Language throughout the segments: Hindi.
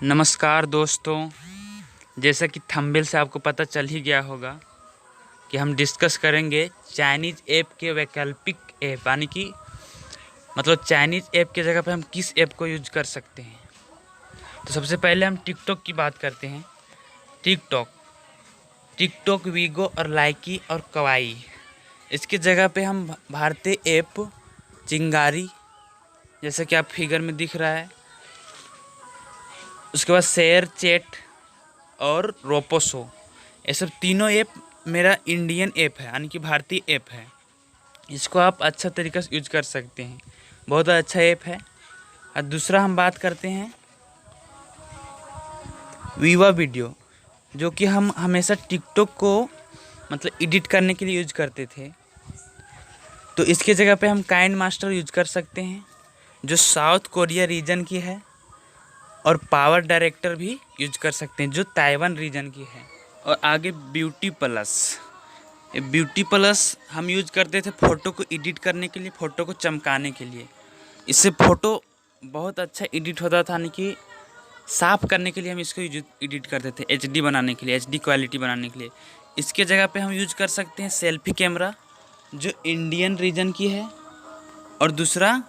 नमस्कार दोस्तों, जैसा कि थंबनेल से आपको पता चल ही गया होगा कि हम डिस्कस करेंगे चाइनीज़ ऐप के वैकल्पिक ऐप, यानी कि मतलब चाइनीज़ ऐप की जगह पे हम किस ऐप को यूज कर सकते हैं। तो सबसे पहले हम टिकटॉक की बात करते हैं। टिकटॉक, वीगो और लाइकी और कवाई, इसकी जगह पे हम भारतीय ऐप चिंगारी, जैसा कि आप फिगर में दिख रहा है, उसके बाद शेयर चैट और रोपोसो, ये सब तीनों ऐप मेरा इंडियन ऐप है, यानी कि भारतीय ऐप है। इसको आप अच्छा तरीके से यूज कर सकते हैं, बहुत अच्छा ऐप है। और दूसरा हम बात करते हैं वीवा वीडियो, जो कि हम हमेशा टिकटॉक को मतलब एडिट करने के लिए यूज करते थे। तो इसके जगह पे हम काइंड मास्टर यूज कर सकते हैं, जो साउथ कोरिया रीजन की है, और पावर डायरेक्टर भी यूज कर सकते हैं, जो ताइवान रीजन की है। और आगे ब्यूटी प्लस हम यूज करते थे फ़ोटो को एडिट करने के लिए, फ़ोटो को चमकाने के लिए। इससे फ़ोटो बहुत अच्छा एडिट होता था, यानी कि साफ़ करने के लिए हम इसको एडिट करते थे, एचडी बनाने के लिए, एचडी क्वालिटी बनाने के लिए। इसके जगह पे हम यूज कर सकते हैं सेल्फी कैमरा, जो इंडियन रीजन की है, और दूसरा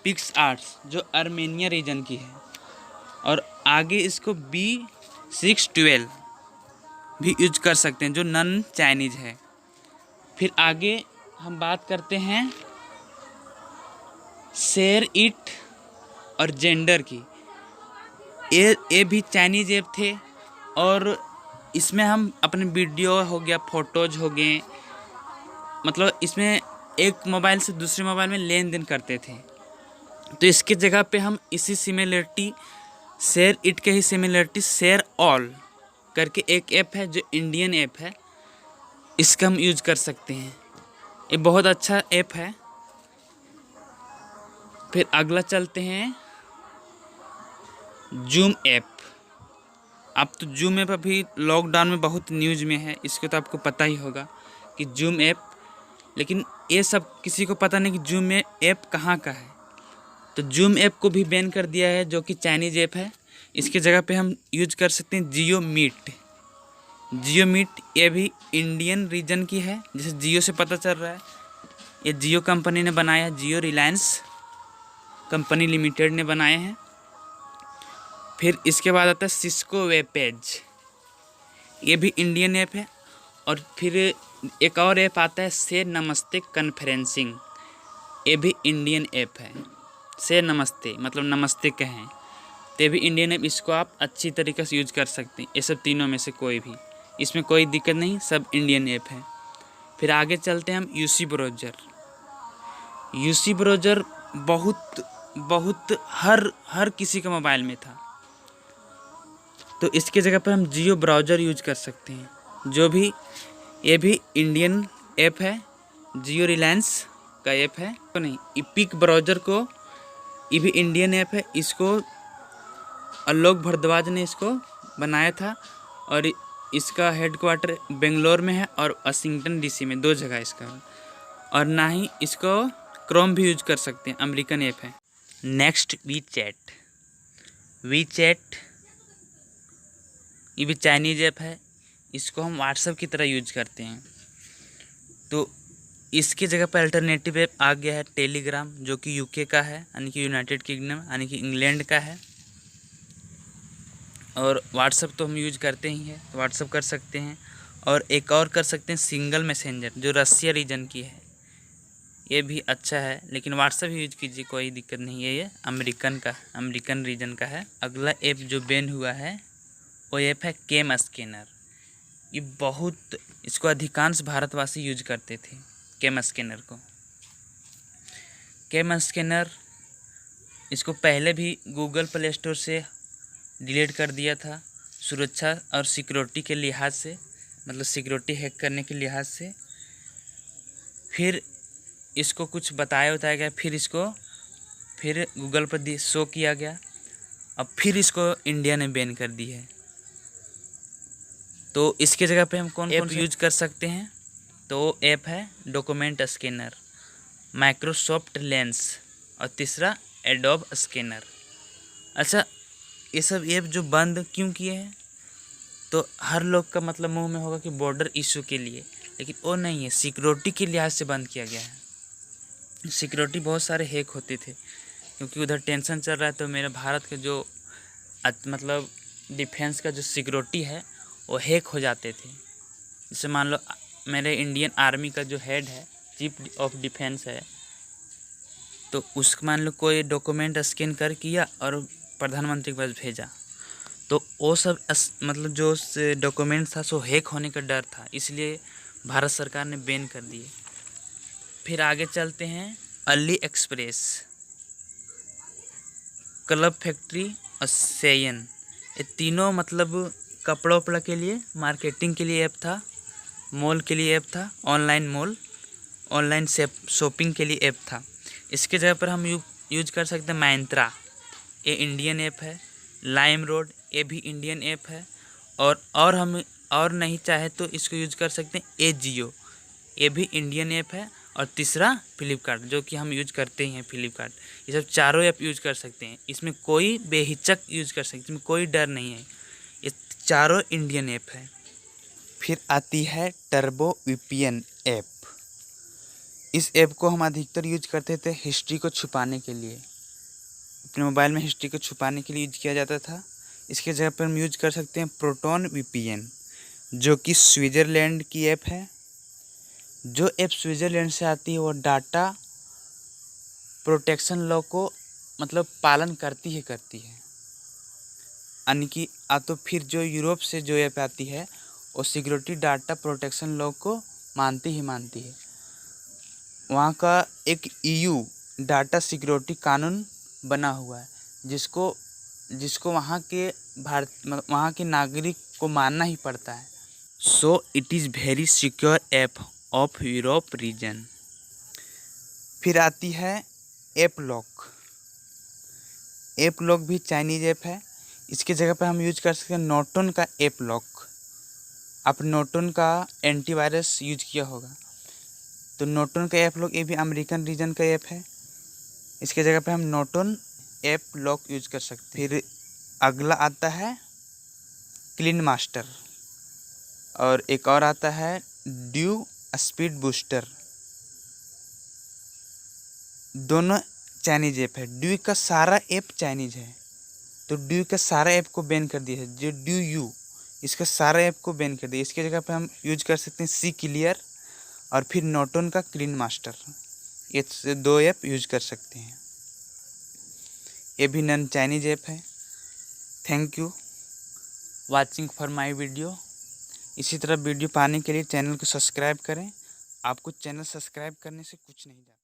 पिक्स आर्ट्स, जो आर्मेनिया रीजन की है। और आगे इसको B612 भी यूज कर सकते हैं, जो नॉन चाइनीज़ है। फिर आगे हम बात करते हैं शेयर इट और जेंडर की। ये भी चाइनीज़ ऐप थे, और इसमें हम अपने वीडियो हो गया, फ़ोटोज़ हो गए, मतलब इसमें एक मोबाइल से दूसरे मोबाइल में लेन देन करते थे। तो इसके जगह पे हम इसी सिमिलरिटी, शेयर इट के ही सिमिलरिटी शेयर ऑल करके एक ऐप है, जो इंडियन ऐप है, इसका हम यूज कर सकते हैं। ये बहुत अच्छा ऐप है। फिर अगला चलते हैं जूम ऐप। अब तो जूम ऐप अभी लॉकडाउन में बहुत न्यूज़ में है, इसको तो आपको पता ही होगा कि जूम ऐप, लेकिन ये सब किसी को पता नहीं कि जूम ऐप कहाँ का है। तो जूम ऐप को भी बैन कर दिया है, जो कि चाइनीज़ ऐप है। इसके जगह पे हम यूज कर सकते हैं जियो मीट, ये भी इंडियन रीजन की है, जैसे जियो से पता चल रहा है। ये जियो कंपनी ने बनाया है, जियो रिलायंस कंपनी लिमिटेड ने बनाए हैं। फिर इसके बाद आता है सिस्को वेब पेज, ये भी इंडियन ऐप है। और फिर एक और ऐप आता है से नमस्ते कन्फ्रेंसिंग, ये भी इंडियन ऐप है। से नमस्ते मतलब नमस्ते कहें, तो ये भी इंडियन ऐप, इसको आप अच्छी तरीके से यूज कर सकते हैं। ये सब तीनों में से कोई भी, इसमें कोई दिक्कत नहीं, सब इंडियन ऐप है। फिर आगे चलते हैं हम यूसी ब्राउज़र बहुत हर किसी का मोबाइल में था। तो इसके जगह पर हम जियो ब्राउज़र यूज कर सकते हैं, जो भी ये भी इंडियन ऐप है, जियो रिलायंस का ऐप है। तो नहीं, इपिक ब्राउज़र को, ये भी इंडियन ऐप है, इसको आलोक भारद्वाज ने इसको बनाया था, और इसका हेडक्वार्टर बेंगलोर में है और वाशिंगटन डीसी में, 2 जगह इसका। और ना ही इसको क्रोम भी यूज कर सकते हैं, अमेरिकन ऐप है। नेक्स्ट वी चैट, ये भी चाइनीज़ ऐप है, इसको हम व्हाट्सएप की तरह यूज करते हैं। तो इसकी जगह पर अल्टरनेटिव ऐप आ गया है टेलीग्राम, जो कि यूके का है, यानी कि यूनाइटेड किंगडम, यानी कि इंग्लैंड का है। और व्हाट्सएप तो हम यूज करते ही हैं, तो व्हाट्सएप कर सकते हैं। और एक और कर सकते हैं सिंगल मैसेंजर, जो रसिया रीजन की है, ये भी अच्छा है, लेकिन व्हाट्सएप यूज कीजिए, कोई दिक्कत नहीं है। ये अमेरिकन रीजन का है। अगला ऐप जो बैन हुआ है वो ऐप है कैम स्कैनर। ये इसको अधिकांश भारतवासी यूज करते थे, कैम स्कैनर। इसको पहले भी गूगल प्ले स्टोर से डिलीट कर दिया था, सुरक्षा और सिक्योरिटी के लिहाज से, मतलब सिक्योरिटी हैक करने के लिहाज से। फिर इसको कुछ बताया गया, फिर गूगल पर शो किया गया, अब फिर इसको इंडिया ने बैन कर दी है। तो इसके जगह पे हम कौन यूज कर सकते हैं, तो ऐप है डॉक्यूमेंट स्कैनर, माइक्रोसॉफ्ट लेंस, और तीसरा एडोब स्कैनर। अच्छा, ये सब ऐप जो बंद क्यों किए हैं, तो हर लोग का मतलब मुंह में होगा कि बॉर्डर इशू के लिए, लेकिन वो नहीं है, सिक्योरिटी के लिहाज से बंद किया गया है। सिक्योरिटी बहुत सारे हैक होते थे, क्योंकि उधर टेंशन चल रहा है, तो मेरे भारत के जो मतलब डिफेंस का जो सिक्योरिटी है वो हैक हो जाते थे। जैसे मान लो मेरे इंडियन आर्मी का जो हेड है, चीफ ऑफ डिफेंस है, तो उसका मान लो कोई डॉक्यूमेंट स्कैन कर किया और प्रधानमंत्री के पास भेजा, तो वो सब मतलब जो डॉक्यूमेंट था सो हैक होने का डर था, इसलिए भारत सरकार ने बैन कर दिए। फिर आगे चलते हैं, अली एक्सप्रेस, क्लब फैक्ट्री और सेयन, ये तीनों मतलब कपड़ा उपड़ा के लिए, मार्केटिंग के लिए ऐप था, मॉल के लिए ऐप था, ऑनलाइन मॉल, ऑनलाइन शॉपिंग के लिए ऐप था। इसके जगह पर हम यूज कर सकते हैं Myntra, ये इंडियन ऐप है। लाइम रोड, ये भी इंडियन ऐप है। और हम और नहीं चाहे तो इसको यूज कर सकते हैं Ajio, ये भी इंडियन ऐप है। और तीसरा फ्लिपकार्ट, जो कि हम यूज करते ही हैं फ्लिपकार्ट। ये सब चारों ऐप यूज कर सकते हैं, इसमें कोई बेहिचक यूज कर सकते हैं, इसमें कोई डर नहीं है, ये चारों इंडियन ऐप है। फिर आती है टर्बो VPN ऐप। इस ऐप को हम अधिकतर यूज करते थे हिस्ट्री को छुपाने के लिए, अपने मोबाइल में हिस्ट्री को छुपाने के लिए यूज किया जाता था। इसके जगह पर हम यूज कर सकते हैं प्रोटॉन VPN, जो कि स्विट्ज़रलैंड की ऐप है। जो ऐप स्विट्ज़रलैंड से आती है वो डाटा प्रोटेक्शन लॉ को मतलब पालन करती है यानी कि तो फिर जो यूरोप से जो ऐप आती है वो सिक्योरिटी डाटा प्रोटेक्शन लॉ को मानती है। वहाँ का एक EU डाटा सिक्योरिटी कानून बना हुआ है, जिसको वहाँ के नागरिक को मानना ही पड़ता है। So it is very secure app of Europe region. फिर आती है ऐप लॉक। ऐप लॉक भी चाइनीज ऐप है। इसके जगह पर हम यूज कर सकते हैं नॉर्टन का ऐप लॉक। आप नॉर्टन का एंटीवायरस यूज किया होगा, तो नॉर्टन का ऐप लॉक, ये भी अमेरिकन रीजन का ऐप है। इसके जगह पे हम नॉर्टन ऐप लॉक यूज कर सकते हैं। फिर अगला आता है क्लीन मास्टर, और एक और आता है ड्यू स्पीड बूस्टर। दोनों चाइनीज ऐप है। ड्यू का सारा ऐप चाइनीज है, तो ड्यू का सारा ऐप को बैन कर दिया है। जो ड्यू यू, इसका सारा ऐप को बैन कर दिया। इसके जगह पे हम यूज कर सकते हैं सी क्लियर और फिर नॉर्टन का क्लीन मास्टर। ये 2 ऐप यूज कर सकते हैं। ये भी नॉन चाइनीज ऐप है। Thank you watching for my video. इसी तरह वीडियो पाने के लिए चैनल को सब्सक्राइब करें। आपको चैनल सब्सक्राइब करने से कुछ नहीं जाता।